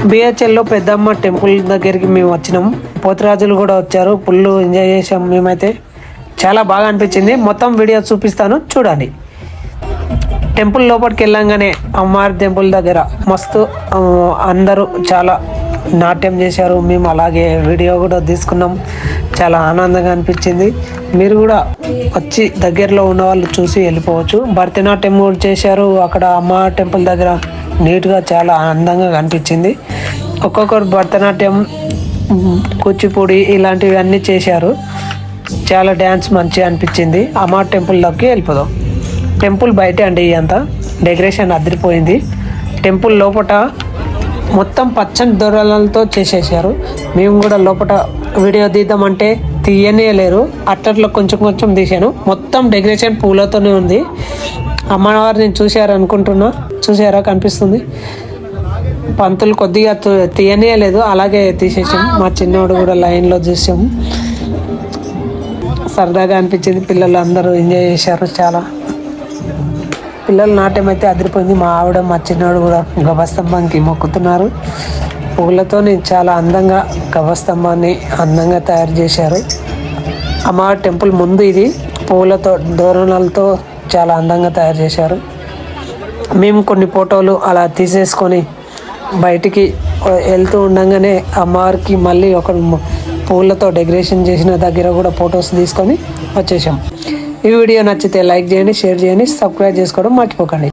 బిహెచ్ఎల్లో పెద్దమ్మ టెంపుల్ దగ్గరికి మేము వచ్చినాం. పోతురాజులు కూడా వచ్చారు. ఫుల్ ఎంజాయ్ చేసాం. మేమైతే చాలా బాగా అనిపించింది. మొత్తం వీడియో చూపిస్తాను, చూడండి. టెంపుల్ లోపలికి వెళ్ళంగానే అమ్మవారి టెంపుల్ దగ్గర మస్తు అందరూ చాలా నాట్యం చేశారు. మేము అలాగే వీడియో కూడా తీసుకున్నాం. చాలా ఆనందంగా అనిపించింది. మీరు కూడా వచ్చి దగ్గరలో ఉన్న వాళ్ళు చూసి వెళ్ళిపోవచ్చు. భరతనాట్యం కూడా చేశారు అక్కడ అమ్మవారి టెంపుల్ దగ్గర. నీట్గా చాలా అందంగా కనిపించింది. ఒక్కొక్కరు భరతనాట్యం, కూచిపూడి ఇలాంటివి అన్నీ చేశారు. చాలా డ్యాన్స్ మంచిగా అనిపించింది. అమ్మవారి టెంపుల్లోకి వెళ్ళిపోదాం. టెంపుల్ బయటే అండి ఇదంతా. డెకరేషన్ అదిరిపోయింది. టెంపుల్ లోపల మొత్తం పచ్చని దొరలతో చేసేసారు. మేము కూడా లోపల వీడియో తీద్దామంటే తీయనే లేరు. అట్లా కొంచెం కొంచెం తీసాను. మొత్తం డెకరేషన్ పూలతోనే ఉంది. అమ్మవారిని చూశారు అనుకుంటున్నా. చూసారా, కనిపిస్తుంది. పంతులు కొద్దిగా తీయనే లేదు, అలాగే తీసేసాం. మా చిన్నోడు కూడా లైన్లో చూసాము. సరదాగా అనిపించింది. పిల్లలు అందరూ ఎంజాయ్ చేశారు. చాలా పిల్లల నాట్యం అయితే అదిరిపోయింది. మా ఆవిడ మా చిన్నోడు కూడా గవ్వస్తంభానికి మొక్కుతున్నారు. పువ్వులతో చాలా అందంగా గవ్వస్తంభాన్ని అందంగా తయారు చేశారు. అమ్మవారి టెంపుల్ ముందు ఇది పువ్వులతో తోరణాలతో చాలా అందంగా తయారు చేశారు. మేము కొన్ని ఫోటోలు అలా తీసేసుకొని బయటికి వెళ్తూ ఉండగానే అమ్మవారికి మళ్ళీ ఒక పువ్వులతో డెకరేషన్ చేసిన దగ్గర కూడా ఫొటోస్ తీసుకొని వచ్చేసాం. ఈ వీడియో నచ్చితే లైక్ చేయండి, షేర్ చేయండి, సబ్స్క్రైబ్ చేసుకోవడం మర్చిపోకండి.